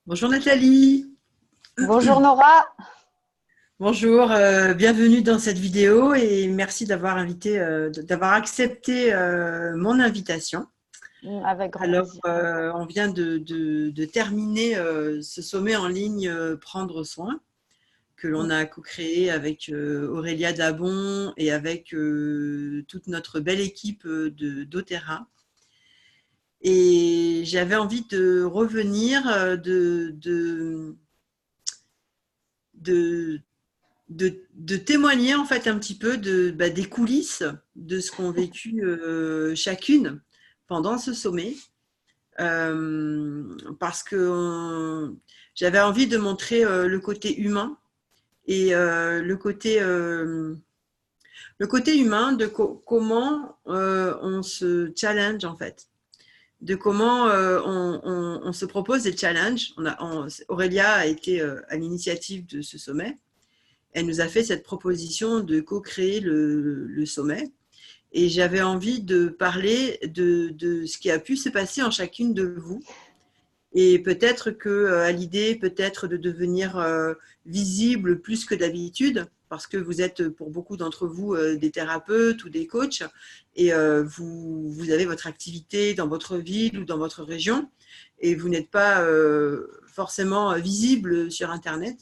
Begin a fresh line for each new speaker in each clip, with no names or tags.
Bonjour Nathalie,
Bonjour Nora.
bonjour, bienvenue dans cette vidéo et merci d'avoir accepté mon invitation.
Avec grand
Alors,
plaisir.
on vient de terminer ce sommet en ligne Prendre soin que l'on a co-créé avec Aurélia Dabon et avec toute notre belle équipe de d'Otera. Et j'avais envie de revenir, de de témoigner en fait un petit peu des coulisses de ce qu'ont vécu chacune pendant ce sommet. Parce que j'avais envie de montrer le côté humain et le côté humain de comment on se challenge en fait, de comment on se propose des challenges. Aurélia a été à l'initiative de ce sommet. Elle nous a fait cette proposition de co-créer le sommet. Et j'avais envie de parler de ce qui a pu se passer en chacune de vous. Et peut-être qu'à l'idée, peut-être de devenir visible plus que d'habitude, parce que vous êtes pour beaucoup d'entre vous des thérapeutes ou des coachs, et vous avez votre activité dans votre ville ou dans votre région, et vous n'êtes pas forcément visible sur Internet.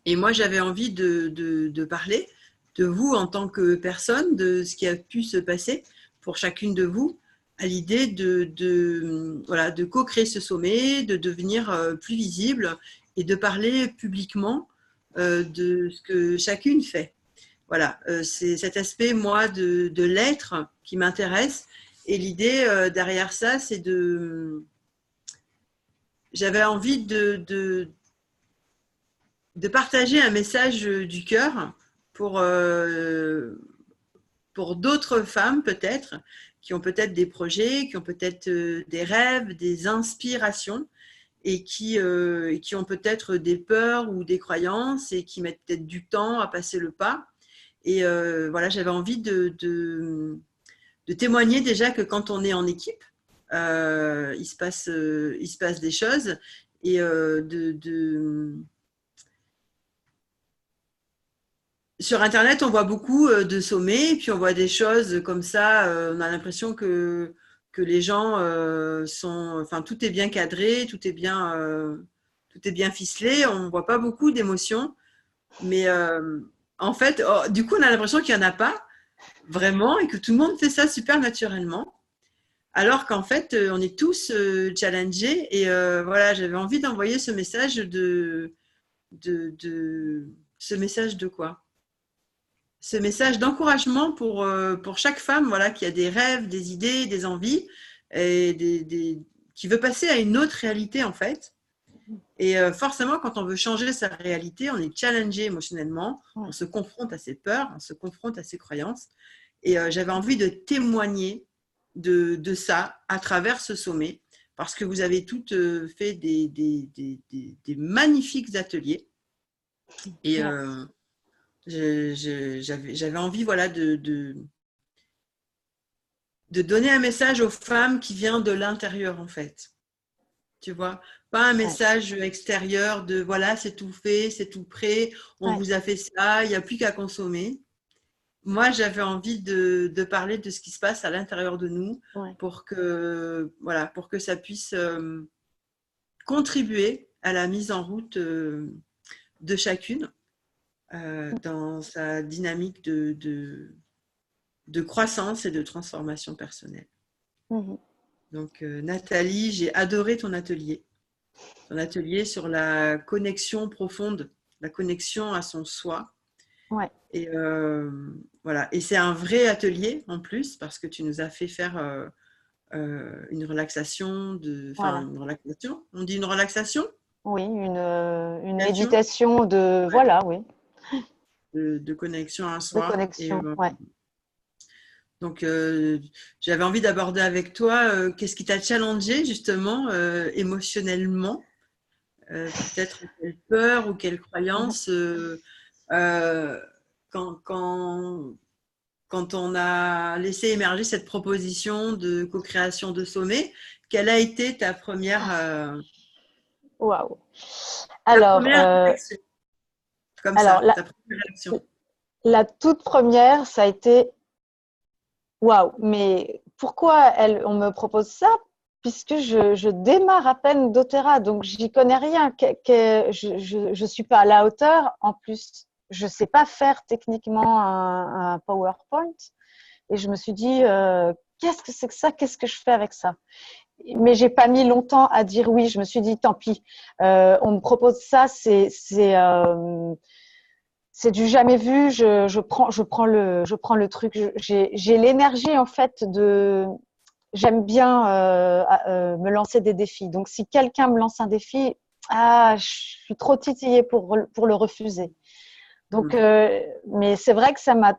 Et moi, j'avais envie de parler de vous en tant que personne, de ce qui a pu se passer pour chacune de vous, à l'idée voilà, de co-créer ce sommet, de devenir plus visible et de parler publiquement de ce que chacune fait. Voilà, c'est cet aspect, moi, de l'être qui m'intéresse. Et l'idée derrière ça, c'est j'avais envie de partager un message du cœur pour, euh, pour d'autres femmes peut-être, qui ont peut-être des projets, qui ont peut-être des rêves, des inspirations et qui ont peut-être des peurs ou des croyances et qui mettent peut-être du temps à passer le pas. Et voilà, j'avais envie de témoigner déjà que quand on est en équipe, il se passe des choses et sur Internet, on voit beaucoup de sommets, et puis on voit des choses comme ça. On a l'impression que les gens sont. Enfin, tout est bien cadré, tout est bien ficelé. On ne voit pas beaucoup d'émotions. Mais en fait, du coup, on a l'impression qu'il n'y en a pas vraiment et que tout le monde fait ça super naturellement. Alors qu'en fait, on est tous challengés. Et voilà, j'avais envie d'envoyer ce message de ce message de quoi? Ce message d'encouragement pour chaque femme voilà, qui a des rêves, des idées, des envies, et qui veut passer à une autre réalité en fait. Et forcément, quand on veut changer sa réalité, on est challengé émotionnellement, on se confronte à ses peurs, on se confronte à ses croyances. Et j'avais envie de témoigner de ça à travers ce sommet, parce que vous avez toutes fait des magnifiques ateliers. Et
Merci.
j'avais envie voilà, de donner un message aux femmes qui vient de l'intérieur, en fait. Tu vois, pas un
Ouais.
message extérieur de voilà, c'est tout fait, c'est tout prêt, on
Ouais.
vous a fait ça, il n'y a plus qu'à consommer. Moi, j'avais envie de parler de ce qui se passe à l'intérieur de nous
Ouais.
voilà, pour que ça puisse contribuer à la mise en route de chacune dans sa dynamique de croissance et de transformation personnelle.
Mhm.
Donc, Nathalie, j'ai adoré ton atelier sur la connexion profonde, la connexion à son soi.
Ouais.
Et voilà. Et c'est un vrai atelier en plus parce que tu nous as fait faire une relaxation enfin
Voilà.
une relaxation. On dit une relaxation,
Oui, une
méditation,
méditation de,
ouais,
voilà, oui,
de connexion à
de
soi. Et
connexion. Ouais.
donc, j'avais envie d'aborder avec toi qu'est-ce qui t'a challengé justement émotionnellement, peut-être quelle peur ou quelle
Mhm.
croyance euh, quand, quand, quand on a laissé émerger cette proposition de co-création de sommet. Quelle a été ta première
Waouh.
Ta
Alors,
première réaction, comme
alors
ça,
la,
ta première réaction.
la toute première, ça a été waouh. Mais pourquoi on me propose ça? Puisque je démarre à peine doTERRA, donc j'y connais rien. Je suis pas à la hauteur. En plus, je sais pas faire techniquement un PowerPoint. Et je me suis dit, qu'est-ce que c'est que ça? Qu'est-ce que je fais avec ça? Mais j'ai pas mis longtemps à dire oui. Je me suis dit, tant pis. On me propose ça, c'est du jamais vu. Je prends le truc. J'ai l'énergie en fait de. J'aime bien me lancer des défis. Donc, si quelqu'un me lance un défi, je suis trop titillée pour le refuser. Donc, mais c'est vrai que ça m'a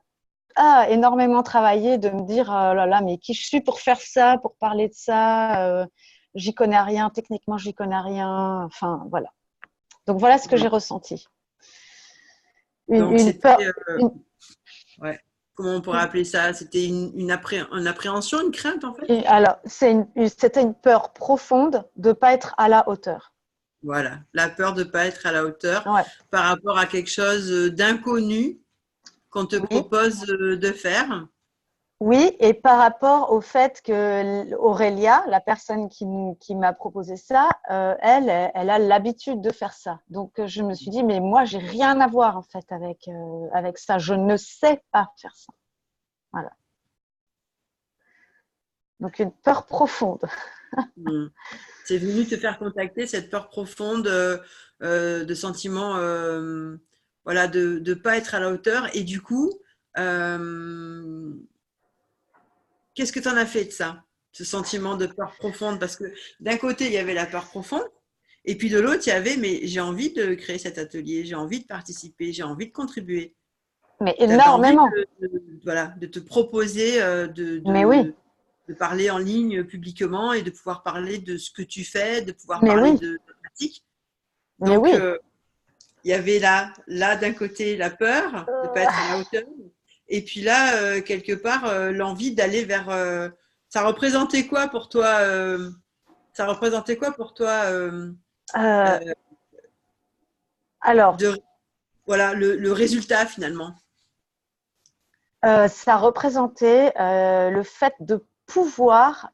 énormément travaillé de me dire, oh là là, mais qui je suis pour faire ça, pour parler de ça j'y connais rien, techniquement, j'y connais rien. Enfin, voilà. Donc, voilà ce que j'ai ressenti.
Donc,
Une peur.
c'était, ouais, comment on pourrait appeler ça? C'était une appréhension, une crainte, en fait?
Alors, c'était une peur profonde de ne pas être à la hauteur.
Voilà, la peur de ne pas être à la hauteur
Ouais.
par rapport à quelque chose d'inconnu qu'on te
Oui.
propose de faire.
Oui, et par rapport au fait que Aurélia, la personne qui m'a proposé ça, elle a l'habitude de faire ça. Donc, je me suis dit, mais moi, j'ai rien à voir en fait avec ça. Je ne sais pas faire ça. Voilà. Donc, une peur profonde.
Hmm. C'est venu te faire contacter cette peur profonde de sentiment, voilà, de ne pas être à la hauteur. Et du coup, euh, qu'est-ce que tu en as fait de ça, ce sentiment de peur profonde? Parce que d'un côté, il y avait la peur profonde, et puis de l'autre, il y avait, mais j'ai envie de créer cet atelier, j'ai envie de participer, j'ai envie de contribuer.
Mais
Tu avais envie
énormément.
voilà, de te proposer
Mais oui,
de parler en ligne publiquement et de pouvoir parler de ce que tu fais, de pouvoir
mais
parler
oui,
de ta pratique.
mais
Donc,
oui.
il y avait là d'un côté la peur de ne pas être à la hauteur, et puis là, quelque part, l'envie d'aller vers. Ça représentait quoi pour toi Ça représentait quoi pour toi
Euh,
euh,
alors,
de, voilà, le résultat finalement?
ça représentait le fait de pouvoir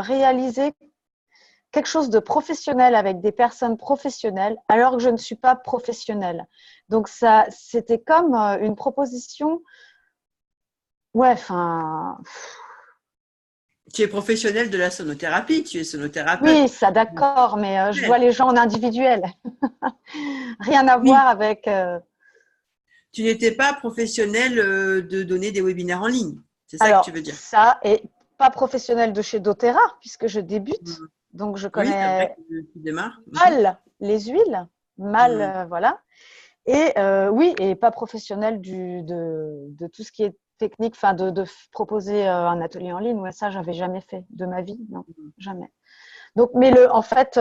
réaliser quelque chose de professionnel avec des personnes professionnelles alors que je ne suis pas professionnelle. Donc ça, c'était comme une proposition. Ouais, enfin,
Tu es professionnel de la sonothérapie, tu es sonothérapeute.
oui, ça d'accord, mais je vois les gens en individuel. Rien à
Oui,
voir avec.
tu n'étais pas professionnel de donner des webinaires en ligne. C'est ça que tu
Alors,
veux dire?
ça, et pas professionnel de chez doTERRA, puisque je débute.
Mhm.
Donc, je
Oui, c'est vrai
connais
que tu démarres. Mhm.
mal les huiles, mal,
Mhm.
voilà. Et oui, et pas professionnel de tout ce qui est technique, enfin de proposer un atelier en ligne. Ouais, ça, j'avais jamais fait de ma vie, non, jamais. Donc, mais en fait,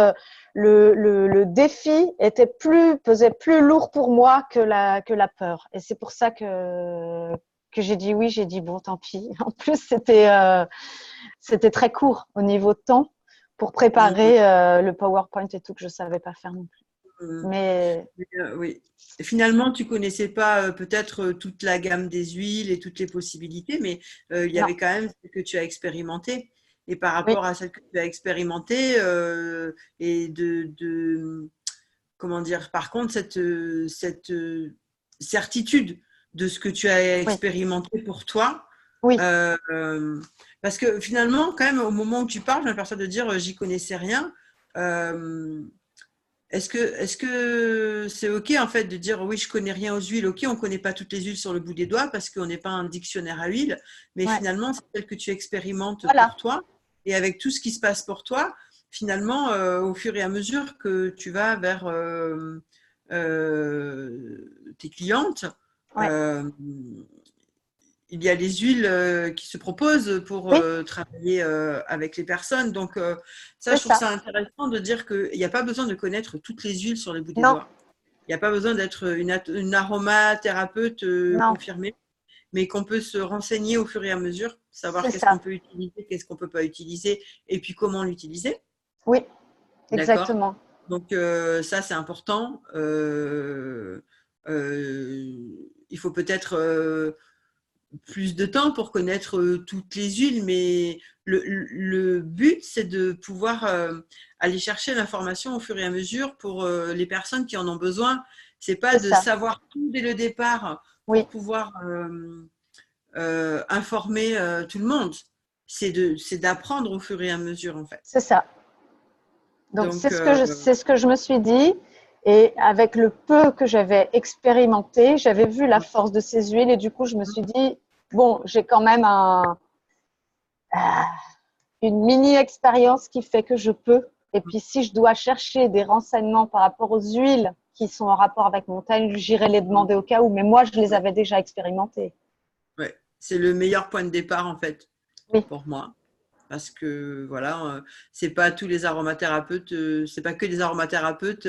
le défi pesait plus lourd pour moi que la peur. Et c'est pour ça que j'ai dit oui, j'ai dit bon, tant pis. En plus, c'était très court au niveau de temps pour
Mhm.
préparer le PowerPoint et tout que je savais pas faire non plus.
Mhm.
Mais
Oui. Et finalement, tu connaissais pas peut-être toute la gamme des huiles et toutes les possibilités, mais il y
non,
avait quand même celle que tu as expérimentée. Et par
oui,
rapport à celle que tu as expérimentée, et comment dire, par contre, cette certitude de ce que tu as
oui,
expérimenté pour toi,
oui.
euh, euh, parce que finalement, quand même, au moment où tu parles, j'ai l'impression de dire j'y connaissais rien. Euh, est-ce que c'est OK en fait de dire oui, je connais rien aux huiles. OK, on ne connaît pas toutes les huiles sur le bout des doigts parce qu'on n'est pas un dictionnaire à huile, mais
Ouais.
finalement, c'est celle que tu expérimentes pour
Voilà.
toi. Et avec tout ce qui se passe pour toi, finalement, au fur et à mesure que tu vas vers tes clientes,
Ouais.
euh, il y a les huiles qui se proposent pour
Oui,
travailler avec les personnes. Donc, ça,
c'est
je trouve
ça.
ça intéressant de dire qu'il n'y a pas besoin de connaître toutes les huiles sur le bout des
Non,
doigts. Il n'y a pas besoin d'être une aromathérapeute
non.
confirmée. mais qu'on peut se renseigner au fur et à mesure, savoir
C'est
qu'est-ce qu'on
ça.
peut utiliser, qu'est-ce qu'on peut pas utiliser, et puis comment l'utiliser.
Oui,
D'accord?
exactement.
Donc, ça, c'est important. Il faut peut-être plus de temps pour connaître toutes les huiles, mais le but, c'est de pouvoir aller chercher l'information au fur et à mesure pour les personnes qui en ont besoin. C'est pas
C'est
de
ça.
savoir tout dès le départ
Oui,
pour pouvoir informer tout le monde. C'est d'apprendre au fur et à mesure, en fait.
c'est ça. Donc,
Donc,
c'est ce que je me suis dit. Et avec le peu que j'avais expérimenté, j'avais vu la force de ces huiles. Et du coup, je me suis dit, bon, j'ai quand même une mini-expérience qui fait que je peux. Et puis, si je dois chercher des renseignements par rapport aux huiles qui sont en rapport avec mon thème, j'irai les demander au cas où. Mais moi, je les avais déjà expérimentées.
ouais, c'est le meilleur point de départ, en fait,
Oui,
pour moi. Parce que voilà, c'est pas tous les aromathérapeutes, c'est pas que les aromathérapeutes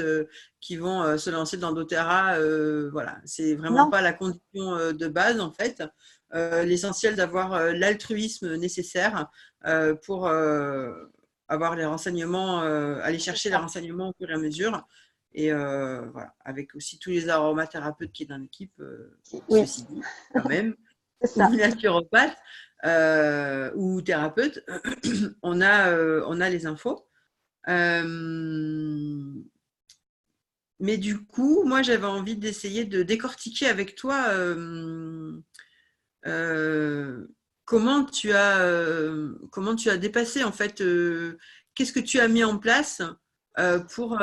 qui vont se lancer dans doTERRA. Voilà, c'est vraiment
non,
pas la condition de base en fait. L'essentiel d'avoir l'altruisme nécessaire pour avoir les renseignements, aller
c'est
chercher les
ça.
renseignements au fur et à mesure. Et voilà, avec aussi tous les aromathérapeutes qui est dans l'équipe,
Oui,
ceci dit, quand même,
c'est
ou
ça.
naturopathe ou thérapeute, on a les infos. Mais du coup, moi, j'avais envie d'essayer de décortiquer avec toi euh, comment tu as dépassé, en fait, qu'est-ce que tu as mis en place pour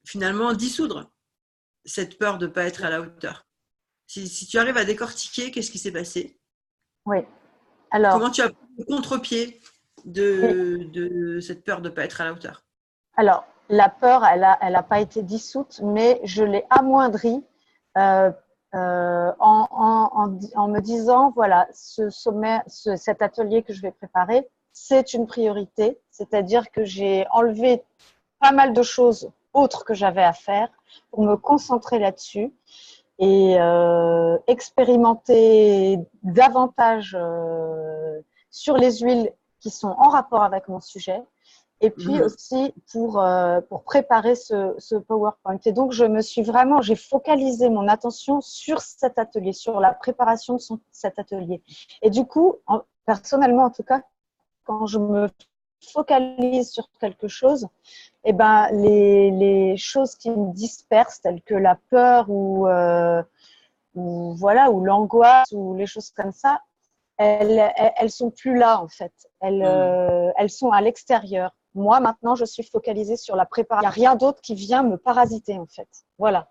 finalement dissoudre cette peur de ne pas être à la hauteur. Si tu arrives à décortiquer, qu'est-ce qui s'est passé?
Oui. Alors,
Comment tu as pris le contre-pied
oui.
de cette peur de ne pas être à la hauteur?
Alors, la peur, elle a pas été dissoute, mais je l'ai amoindrie euh, en me disant, voilà, ce sommet, cet atelier que je vais préparer, c'est une priorité. C'est-à-dire que j'ai enlevé pas mal de choses autres que j'avais à faire pour me concentrer là-dessus et expérimenter davantage sur les huiles qui sont en rapport avec mon sujet. Et puis
Mmh.
aussi pour préparer ce PowerPoint. Et donc, j'ai focalisé mon attention sur cet atelier, sur la préparation de cet atelier. Et du coup, personnellement, en tout cas, quand je me focalise sur quelque chose, eh ben, les choses qui me dispersent, telles que la peur ou voilà, ou l'angoisse ou les choses comme ça, elles sont plus là en fait.
Mmh.
Elles sont à l'extérieur. Moi maintenant, je suis focalisée sur la préparation. Il n'y a rien d'autre qui vient me parasiter en fait. Voilà.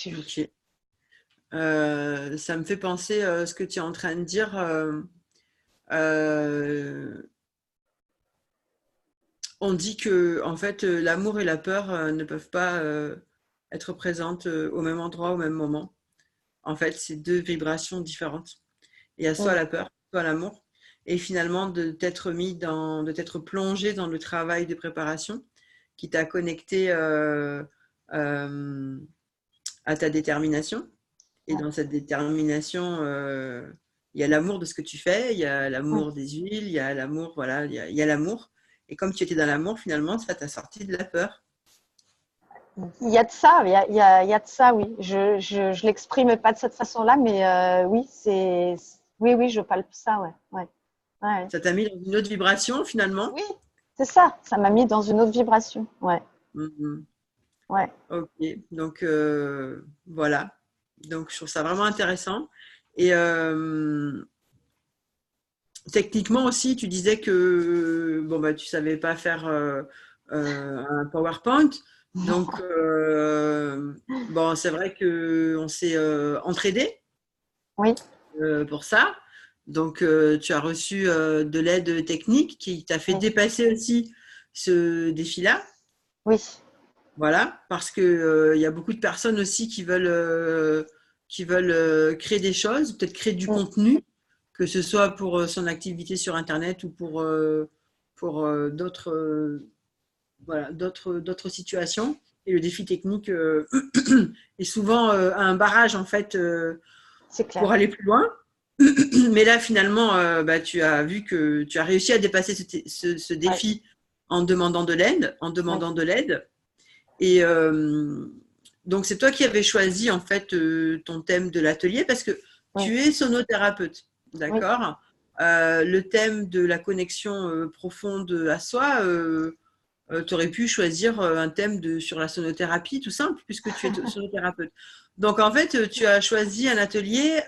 Ok. Ça me fait penser ce que tu es en train de dire. Euh, on dit que en fait, l'amour et la peur ne peuvent pas être présentes au même endroit, au même moment. En fait, c'est deux vibrations différentes. Il y a soit
Mm.
la peur, soit l'amour. Et finalement, de t'être plongé dans le travail de préparation qui t'a connecté euh, à ta détermination. Et dans cette détermination, il y a l'amour de ce que tu fais, il y a l'amour des huiles, il y a l'amour, voilà, il y a l'amour. Et comme tu étais dans l'amour, finalement, ça t'a sorti de la peur.
Il y a de ça, il y a de ça, oui. Je l'exprime pas de cette façon-là, mais oui, oui, oui, je palpe ça, ouais, ouais, ouais.
Ça t'a mis dans une autre vibration, finalement.
Oui, c'est ça. Ça m'a mis dans une autre vibration, ouais,
Mhm.
ouais.
Ok, donc voilà. Donc je trouve ça vraiment intéressant. Et techniquement aussi, tu disais que bon bah tu savais pas faire un PowerPoint. Donc bon, c'est vrai que on s'est entraidé
Oui,
pour ça. Donc tu as reçu de l'aide technique qui t'a fait
oui,
dépasser aussi ce défi-là.
oui,
Voilà, parce que il y a beaucoup de personnes aussi qui veulent créer des choses, peut-être créer du
mm,
contenu, que ce soit pour son activité sur Internet ou pour d'autres voilà, d'autres situations. Et le défi technique est souvent un barrage, en fait,
C'est clair.
pour aller plus loin. Mais là, finalement, tu as vu que tu as réussi à dépasser ce
Ouais.
défi en demandant de l'aide, Et donc, c'est toi qui avais choisi, en fait, ton thème de l'atelier parce que
Ouais.
tu es sonothérapeute,
Oui.
d'accord? Le thème de la connexion profonde à soi, tu aurais pu choisir un thème sur la sonothérapie, tout simple, puisque tu es sonothérapeute. Donc, en fait, tu as choisi un atelier.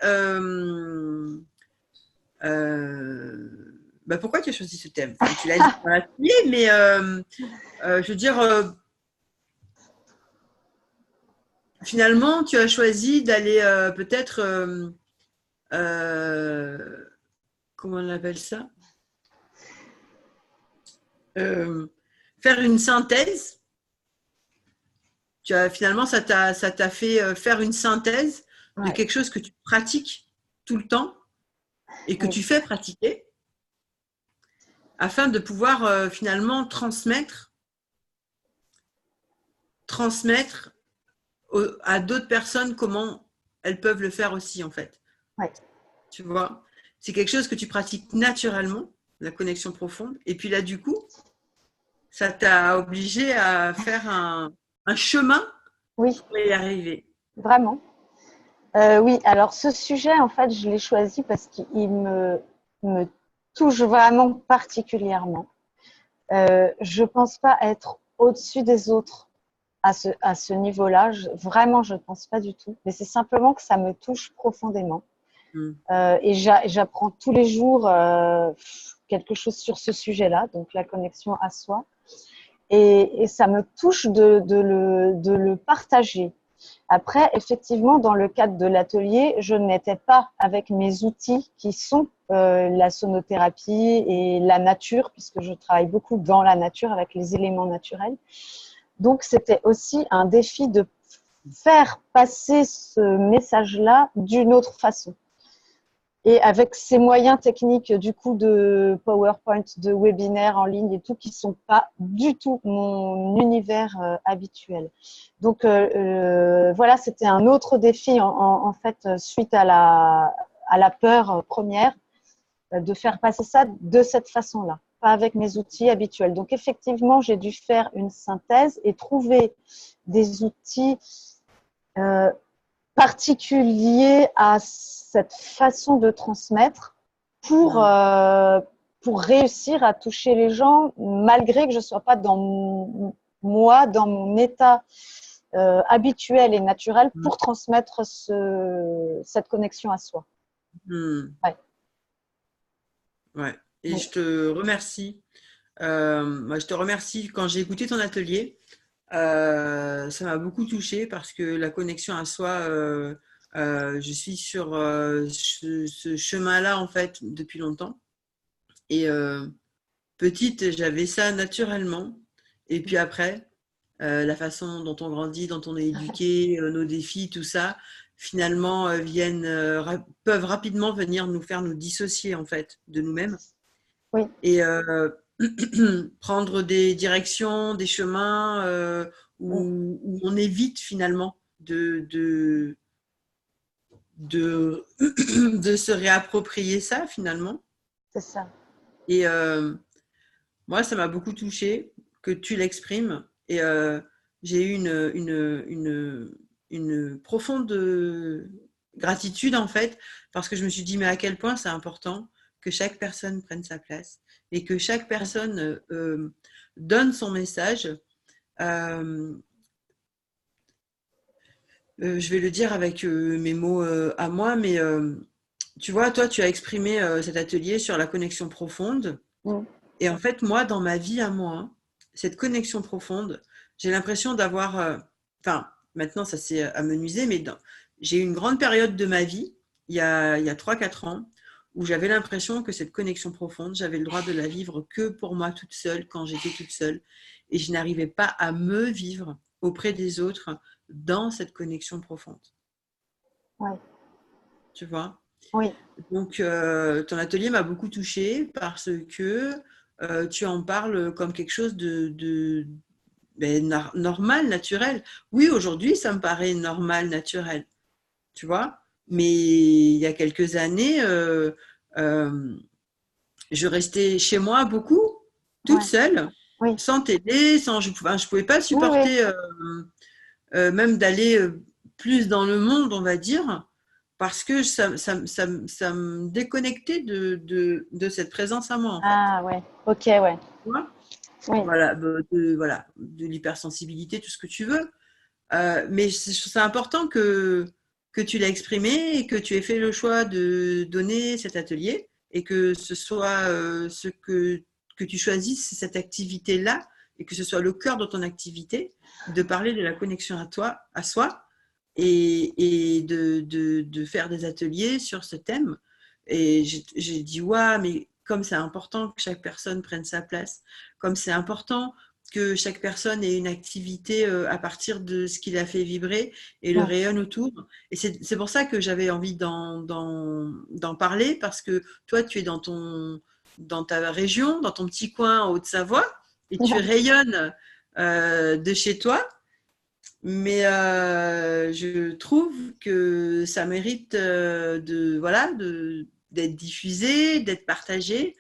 Pourquoi tu as choisi ce thème? Enfin, tu l'as dit dans l'atelier, mais je veux dire, finalement, tu as choisi d'aller peut-être, comment on appelle ça? Faire une synthèse. Finalement, ça t'a fait faire une synthèse de
Ouais.
quelque chose que tu pratiques tout le temps et que
Oui.
tu fais pratiquer afin de pouvoir finalement transmettre à d'autres personnes comment elles peuvent le faire aussi, en fait.
Ouais.
Tu vois, c'est quelque chose que tu pratiques naturellement, la connexion profonde. Et puis là, du coup, ça t'a obligé à faire un chemin
Oui,
pour y arriver.
vraiment. Oui, alors ce sujet, en fait, je l'ai choisi parce qu'il me touche vraiment particulièrement. Je pense pas être au-dessus des autres à ce niveau-là. Vraiment, je ne pense pas du tout. Mais c'est simplement que ça me touche profondément. Et j'apprends tous les jours quelque chose sur ce sujet-là, donc la connexion à soi. Et ça me touche de le partager. Après, effectivement, dans le cadre de l'atelier, je n'étais pas avec mes outils qui sont la sonothérapie et la nature, puisque je travaille beaucoup dans la nature avec les éléments naturels. Donc, c'était aussi un défi de faire passer ce message-là d'une autre façon. Et avec ces moyens techniques du coup de PowerPoint, de webinaires en ligne et tout, qui ne sont pas du tout mon univers habituel. Donc voilà, c'était un autre défi en fait suite à la peur première de faire passer ça de cette façon-là, pas avec mes outils habituels. Donc effectivement, j'ai dû faire une synthèse et trouver des outils particulier à cette façon de transmettre pour réussir à toucher les gens, malgré que je ne sois pas dans mon état habituel et naturel pour transmettre cette connexion à soi. Ouais.
Ouais. Et je te remercie. Je te remercie quand j'ai écouté ton atelier. Ça m'a beaucoup touchée parce que la connexion à soi, je suis sur ce chemin-là en fait depuis longtemps. Et petite, j'avais ça naturellement. Et puis après, la façon dont on grandit, dont on est éduqué, nos défis, tout ça, finalement peuvent rapidement venir nous faire nous dissocier en fait de nous-mêmes.
Oui.
Et prendre des directions, des chemins où on évite finalement de de se réapproprier ça finalement.
C'est ça.
Et moi, ça m'a beaucoup touchée que tu l'exprimes. Et j'ai eu une profonde gratitude en fait, parce que je me suis dit, mais à quel point c'est important que chaque personne prenne sa place et que chaque personne donne son message. Je vais le dire avec mes mots à moi, mais tu vois, toi, tu as exprimé cet atelier sur la connexion profonde. Et en fait, moi, dans ma vie à moi, cette connexion profonde, j'ai l'impression d'avoir... Enfin, maintenant, ça c'est amenuisé, mais j'ai eu une grande période de ma vie, il y a 3-4 ans, où j'avais l'impression que cette connexion profonde, j'avais le droit de la vivre que pour moi toute seule, quand j'étais toute seule. Et je n'arrivais pas à me vivre auprès des autres dans cette connexion profonde.
Ouais.
Tu vois?
Oui.
Donc, ton atelier m'a beaucoup touchée parce que tu en parles comme quelque chose mais normal, naturel. Oui, aujourd'hui, ça me paraît normal, naturel, tu vois. Mais il y a quelques années, euh, je restais chez moi beaucoup, toute
Ouais.
seule,
Oui,
sans télé, je pouvais pas
oui, oui.
supporter même d'aller plus dans le monde, on va dire, parce que ça me déconnectait de cette présence à moi, en fait.
Ah, ouais. Ok, ouais.
Tu vois.
Oui,
Voilà, de l'hypersensibilité, tout ce que tu veux. Mais c'est important que tu l'as exprimé et que tu aies fait le choix de donner cet atelier et que ce soit que tu choisisses cette activité-là et que ce soit le cœur de ton activité, de parler de la connexion à toi, à soi et de faire des ateliers sur ce thème. Et j'ai dit, ouais, mais comme c'est important que chaque personne prenne sa place, comme c'est important que chaque personne ait une activité à partir de ce qui l'a fait vibrer et le
ouais.
rayonne autour. Et c'est pour ça que j'avais envie d'en parler, parce que toi, tu es dans ta région, dans ton petit coin en Haute-Savoie, et tu rayonnes de chez toi. Mais je trouve que ça mérite voilà, d'être diffusé, d'être partagé.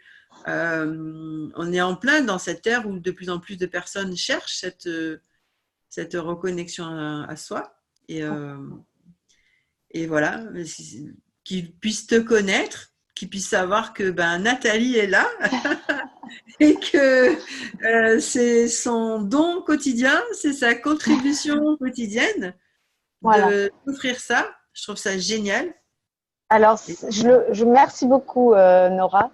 On est en plein dans cette ère où de plus en plus de personnes cherchent cette reconnexion à soi. Et, euh, et voilà, qu'ils puissent te connaître, qu'ils puissent savoir que ben, Nathalie est là et que c'est son don quotidien, c'est sa contribution quotidienne
Voilà.
de d'offrir ça. Je trouve ça génial.
Alors,
Et
je merci beaucoup, Nora.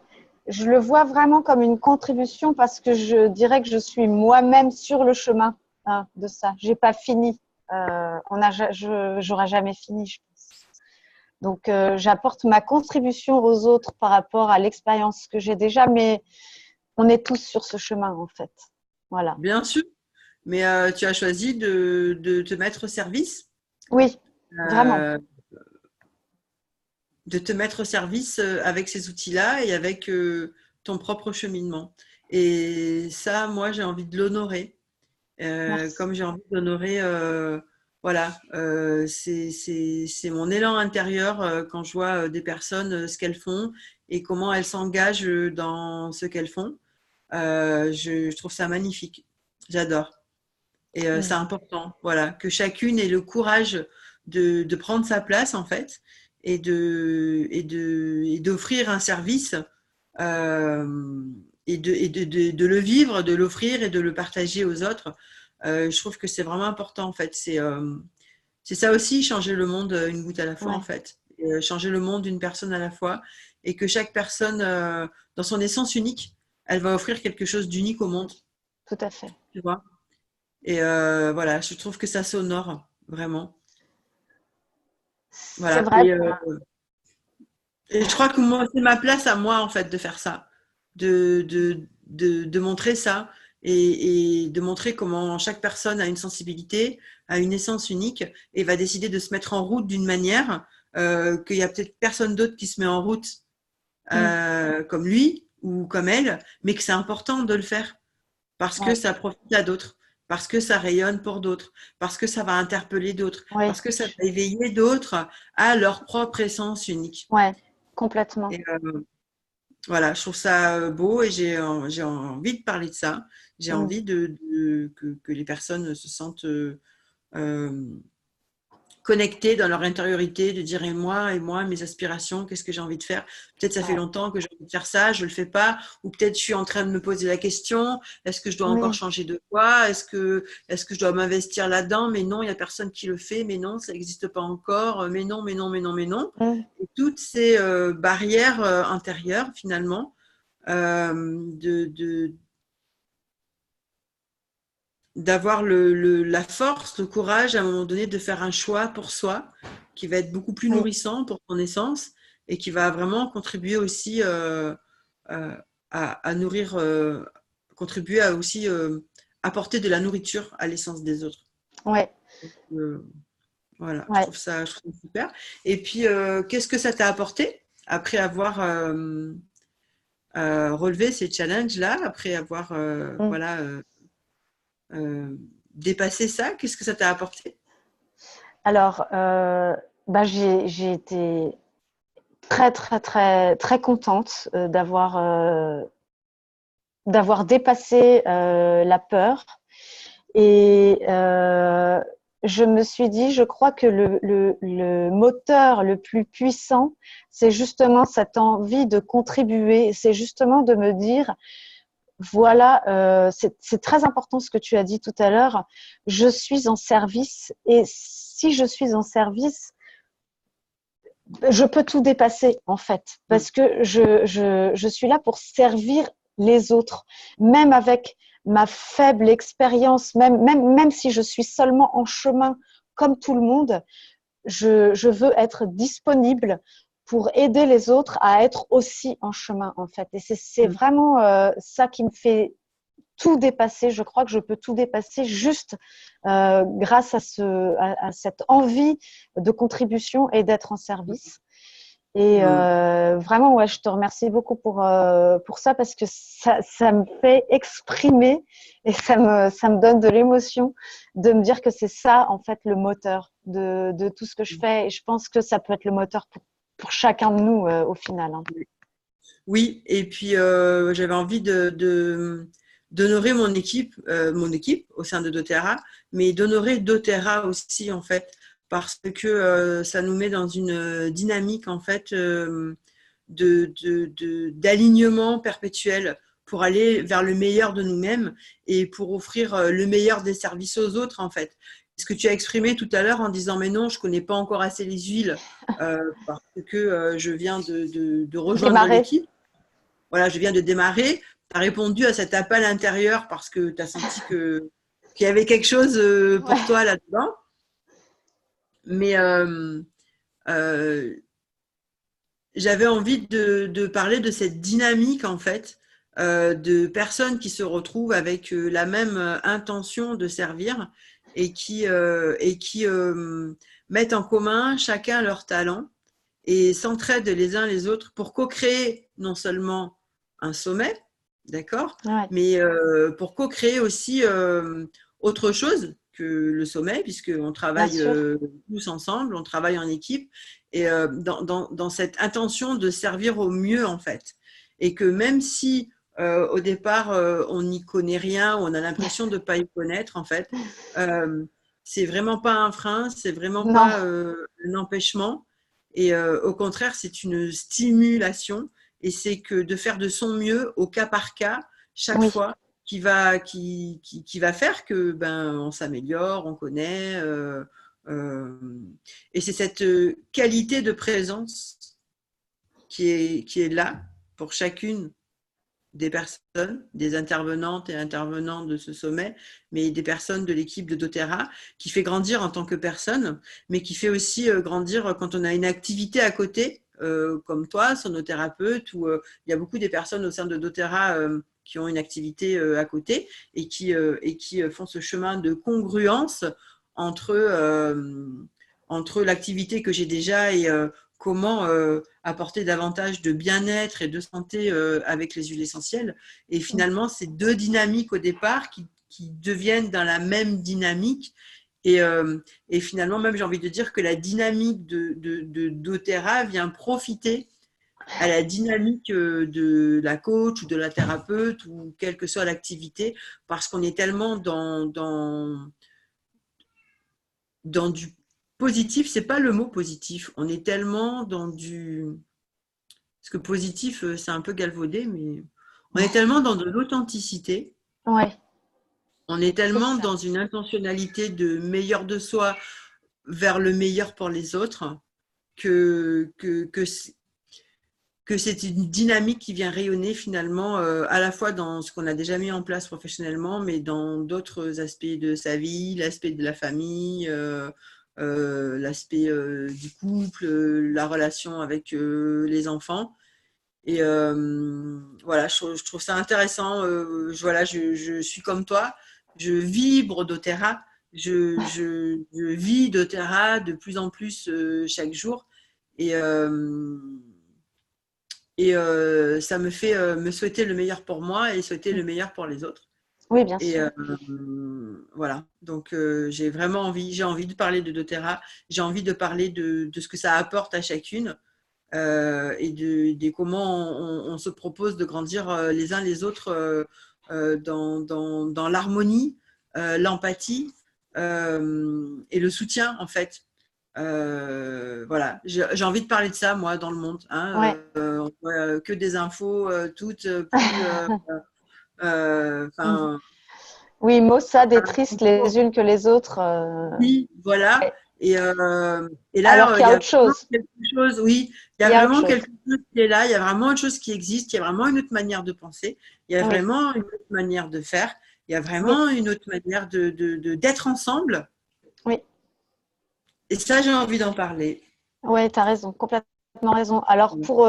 Je le vois vraiment comme une contribution parce que je dirais que je suis moi-même sur le chemin, hein, de ça. J'ai pas fini. J'aurai jamais fini, je pense. Donc, j'apporte ma contribution aux autres par rapport à l'expérience que j'ai déjà, mais on est tous sur ce chemin, en fait. Voilà.
bien sûr, mais tu as choisi de te mettre au service,
Oui, vraiment.
euh, de te mettre au service avec ces outils-là et avec ton propre cheminement. Et ça, moi, j'ai envie de l'honorer.
Merci.
Comme j'ai envie d'honorer, voilà, c'est mon élan intérieur quand je vois des personnes, ce qu'elles font et comment elles s'engagent dans ce qu'elles font. Je trouve ça magnifique. J'adore. Et c'est
Mm.
important, voilà, que chacune ait le courage de prendre sa place, en fait, et d'offrir un service de le vivre, de l'offrir et de le partager aux autres. Je trouve que c'est vraiment important, en fait. C'est ça aussi, changer le monde une goutte à la fois, en
Ouais,
fait. Et, changer le monde d'une personne à la fois. Et que chaque personne, dans son essence unique, elle va offrir quelque chose d'unique au monde,
tout à fait.
tu vois. Et voilà, je trouve que ça s'honore, vraiment.
C'est
Voilà.
vrai.
Et je crois que moi, c'est ma place à moi, en fait, de faire ça, de montrer ça et de montrer comment chaque personne a une sensibilité, a une essence unique et va décider de se mettre en route d'une manière qu'il y a peut-être personne d'autre qui se met en route
Mm.
comme lui ou comme elle, mais que c'est important de le faire parce que
Ouais,
ça profite à d'autres, parce que ça rayonne pour d'autres, parce que ça va interpeller d'autres,
oui,
parce que ça va éveiller d'autres à leur propre essence unique.
ouais, complètement.
Et voilà, je trouve ça beau et j'ai envie de parler de ça. J'ai
Mm.
envie que les personnes se sentent euh, connectées dans leur intériorité, de dire et moi, mes aspirations, qu'est-ce que j'ai envie de faire? Peut-être ça fait
Ouais.
longtemps que j'ai envie de faire ça, je ne le fais pas, ou peut-être je suis en train de me poser la question, est-ce que je dois encore
Oui.
changer de quoi? Est-ce que je dois m'investir là-dedans? Mais non, il n'y a personne qui le fait, mais non, ça n'existe pas encore, mais non, mais non, mais non, mais non.
Mm.
Et toutes ces barrières intérieures, finalement, de d'avoir la force, le courage à un moment donné de faire un choix pour soi qui va être beaucoup plus
Oui,
nourrissant pour ton essence et qui va vraiment contribuer aussi euh, à nourrir, contribuer à aussi apporter de la nourriture à l'essence des autres.
ouais,
Euh, voilà,
ouais.
je trouve ça super. Et puis, qu'est-ce que ça t'a apporté après avoir relevé ces challenges-là, après avoir
Mm.
voilà, dépasser ça? Qu'est-ce que ça t'a apporté?
Alors, j'ai été très, très, très, très contente d'avoir dépassé la peur. Et je me suis dit, je crois que le moteur le plus puissant, c'est justement cette envie de contribuer. C'est justement de me dire, voilà, c'est très important ce que tu as dit tout à l'heure. Je suis en service et si je suis en service, je peux tout dépasser en fait, parce que je suis là pour servir les autres, même avec ma faible expérience, même si je suis seulement en chemin comme tout le monde, je veux être disponible pour aider les autres à être aussi en chemin en fait. Et c'est vraiment ça qui me fait tout dépasser. Je crois que je peux tout dépasser juste grâce à cette envie de contribution et d'être en service. Et vraiment, ouais, je te remercie beaucoup pour ça parce que ça me fait exprimer et ça me donne de l'émotion de me dire que c'est ça, en fait, le moteur de tout ce que je fais. Et je pense que ça peut être le moteur pour chacun de nous au final. Hein.
Oui, et puis j'avais envie d'honorer mon équipe au sein de doTERRA, mais d'honorer doTERRA aussi en fait, parce que ça nous met dans une dynamique en fait d'alignement perpétuel pour aller vers le meilleur de nous-mêmes et pour offrir le meilleur des services aux autres en fait. Ce que tu as exprimé tout à l'heure en disant mais non, je connais pas encore assez les huiles parce que je viens de rejoindre
Démarrer.
l'équipe. Voilà, je viens de démarrer. Tu as répondu à cet appel intérieur parce que tu as senti qu'il y avait quelque chose pour toi là-dedans. Mais j'avais envie de parler de cette dynamique, en fait, de personnes qui se retrouvent avec la même intention de servir et qui mettent en commun chacun leur talent et s'entraident les uns les autres pour co-créer non seulement un sommet, d'accord,
Ouais.
mais pour co-créer aussi autre chose que le sommet, puisqu'on travaille tous ensemble, on travaille en équipe, et dans cette intention de servir au mieux, en fait. Et que même si au départ, on n'y connaît rien, on a l'impression de ne pas y connaître, en fait, c'est vraiment pas un frein, c'est vraiment
Non.
pas un empêchement. Et au contraire, c'est une stimulation et c'est que de faire de son mieux au cas par cas, chaque
Oui.
fois, qui va faire que on s'améliore, on connaît. Euh, et c'est cette qualité de présence qui est là pour chacune des personnes, des intervenantes et intervenants de ce sommet, mais des personnes de l'équipe de doTERRA, qui fait grandir en tant que personne, mais qui fait aussi grandir quand on a une activité à côté, comme toi, sonothérapeute, ou il y a beaucoup des personnes au sein de doTERRA qui ont une activité à côté et qui font ce chemin de congruence entre, entre l'activité que j'ai déjà et comment apporter davantage de bien-être et de santé avec les huiles essentielles. Et finalement, c'est deux dynamiques au départ qui deviennent dans la même dynamique. Et finalement, même j'ai envie de dire que la dynamique de doTERRA vient profiter à la dynamique de la coach ou de la thérapeute ou quelle que soit l'activité, parce qu'on est tellement dans du positif, c'est pas le mot positif, on est tellement dans du... Parce que positif, c'est un peu galvaudé, mais on est tellement dans de l'authenticité,
Ouais.
on est
C'est
tellement
ça.
dans une intentionnalité de meilleur de soi vers le meilleur pour les autres, que, que, que, que c'est une dynamique qui vient rayonner finalement à la fois dans ce qu'on a déjà mis en place professionnellement, mais dans d'autres aspects de sa vie, l'aspect de la famille, l'aspect du couple, la relation avec les enfants. Et voilà, je trouve ça intéressant. Je suis comme toi, je vibre doTERRA, je vis doTERRA de plus en plus chaque jour. Et, ça me fait me souhaiter le meilleur pour moi et souhaiter le meilleur pour les autres.
Oui, bien
Et
sûr.
voilà, donc j'ai vraiment envie de parler de doTERRA, j'ai envie de parler de ce que ça apporte à chacune et de comment on se propose de grandir les uns les autres dans l'harmonie, l'empathie et le soutien en fait. Voilà, j'ai envie de parler de ça moi dans le monde. Hein,
Ouais.
on voit que des infos toutes plus. Enfin,
Oui, maussades et tristes les unes que les autres.
oui, voilà.
Ouais.
Et
Alors
là,
qu'il
il
y
y
a
a
autre
vraiment
chose.
quelque chose, oui, il y
Il
a
y a autre
vraiment
chose.
quelque chose qui est là, il y a vraiment autre chose qui existe, il y a vraiment une autre manière de penser, il y a
Oui,
vraiment une autre manière de faire, il y a
oui,
vraiment une autre manière d'être ensemble.
oui.
Et ça, j'ai envie d'en parler.
Oui, tu as raison, complètement raison. Alors, pour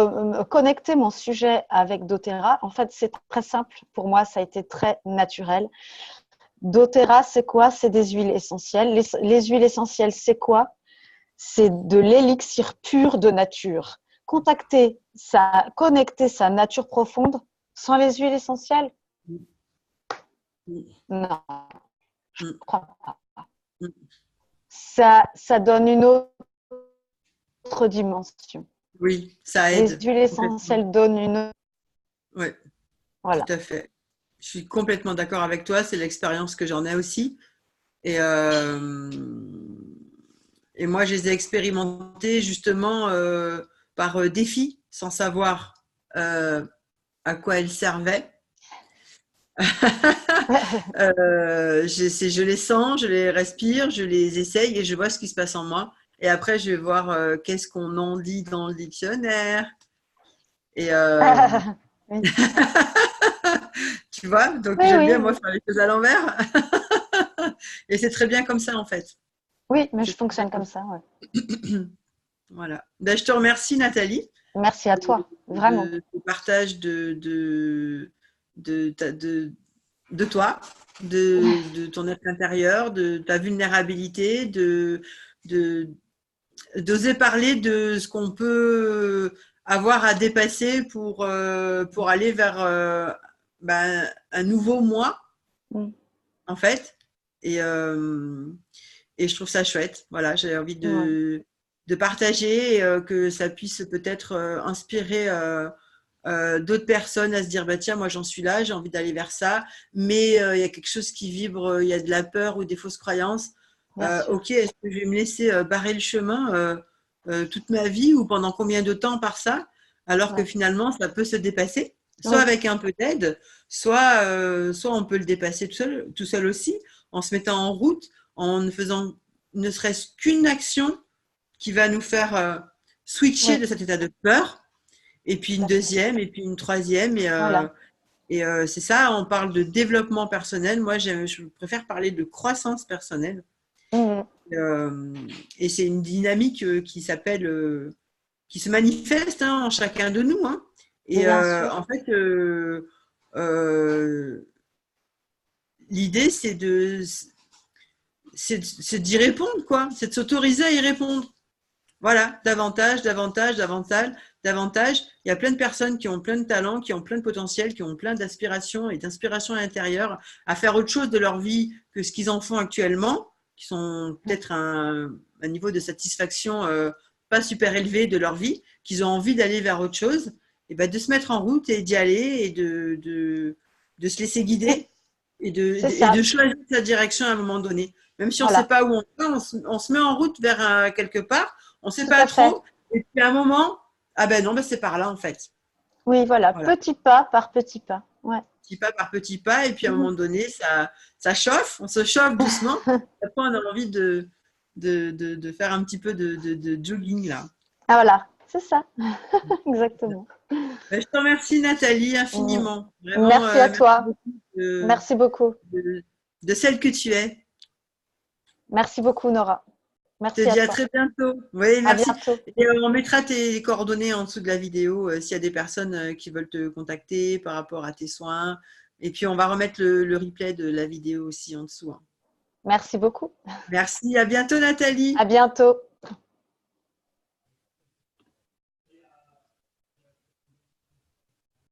connecter mon sujet avec doTERRA, en fait, c'est très simple. Pour moi, ça a été très naturel. doTERRA, c'est quoi? C'est des huiles essentielles. Les huiles essentielles, c'est quoi? C'est de l'élixir pur de nature. Connecter sa nature profonde sans les huiles essentielles? Non, je ne crois pas. Ça donne une autre dimension.
Oui, ça
Les
aide
huiles
complètement.
essentielles donnent une.
Oui, tout
Voilà.
à fait. Je suis complètement d'accord avec toi, c'est l'expérience que j'en ai aussi. Et, et moi, je les ai expérimentés justement par défi, sans savoir à quoi elles servaient. Je les sens, je les respire, je les essaye et je vois ce qui se passe en moi. Et après, je vais voir qu'est-ce qu'on en dit dans le dictionnaire. Et
Oui,
tu vois, donc
oui,
j'aime
oui,
bien moi
oui.
faire les choses à l'envers. Et c'est très bien comme ça en fait.
Oui, mais je
C'est très bien
fonctionne
comme
comme ça. Ouais.
ça. Voilà. Ben, je te remercie Nathalie
Merci à toi, vraiment.
de partage de, de toi, de ton être intérieur, de ta vulnérabilité, de, d'oser parler de ce qu'on peut avoir à dépasser pour aller vers ben, un nouveau moi,
Mm.
en fait. Et, euh, et je trouve ça chouette. Voilà, j'ai envie
Ouais.
de partager, que ça puisse peut-être inspirer d'autres personnes à se dire bah, tiens, moi j'en suis là, j'ai envie d'aller vers ça, mais il y a quelque chose qui vibre, il y a de la peur ou des fausses croyances.
Bien sûr.
Ok, est-ce que je vais me laisser barrer le chemin toute ma vie ou pendant combien de temps par ça, alors que
Ouais.
finalement ça peut se dépasser, soit
Oui,
avec un peu d'aide, soit on peut le dépasser tout seul aussi, en se mettant en route, en ne faisant ne serait-ce qu'une action qui va nous faire switcher
oui,
de cet état de peur, et puis
tout
une
à fait.
deuxième, et puis une troisième.
Voilà.
C'est ça, on parle de développement personnel. Moi, je préfère parler de croissance personnelle.
Mm.
Euh, et c'est une dynamique qui s'appelle, qui se manifeste en chacun de nous. Hein. Et
Bien sûr.
en fait, euh, l'idée, c'est d'y répondre, quoi. C'est de s'autoriser à y répondre. Voilà, davantage, davantage, davantage, davantage. Il y a plein de personnes qui ont plein de talents, qui ont plein de potentiel, qui ont plein d'aspirations et d'inspiration à l'intérieur à faire autre chose de leur vie que ce qu'ils en font actuellement, qui sont peut-être à un niveau de satisfaction pas super élevé de leur vie, qu'ils ont envie d'aller vers autre chose, et ben de se mettre en route et d'y aller et de se laisser
C'est
guider
c'est
et
ça.
de choisir sa direction à un moment donné. Même si on ne sait
Voilà.
pas où on va, on se met en route vers quelque part, on ne sait
Tout
pas
à fait.
trop, et puis à un moment, ah ben non, ben c'est par là en fait.
Oui, voilà.
Voilà,
Petit pas par petit pas. Ouais.
petit pas par petit pas, et puis à un moment donné, ça chauffe, on se chauffe doucement, après on a envie de faire un petit peu de jogging là.
Ah, voilà. C'est ça. Exactement.
Ben, je te remercie Nathalie
Mm.
infiniment. Vraiment,
Merci à
merci
toi.
beaucoup de,
Merci beaucoup.
de, de celle que tu es.
Merci beaucoup, Nora.
Je te
Merci à
dis à
toi.
très bientôt. Oui,
À
merci.
bientôt.
Et on mettra tes coordonnées en dessous de la vidéo s'il y a des personnes qui veulent te contacter par rapport à tes soins. Et puis, on va remettre le replay de la vidéo aussi en dessous. Hein.
Merci beaucoup.
Merci. À bientôt,
À
Nathalie.
bientôt.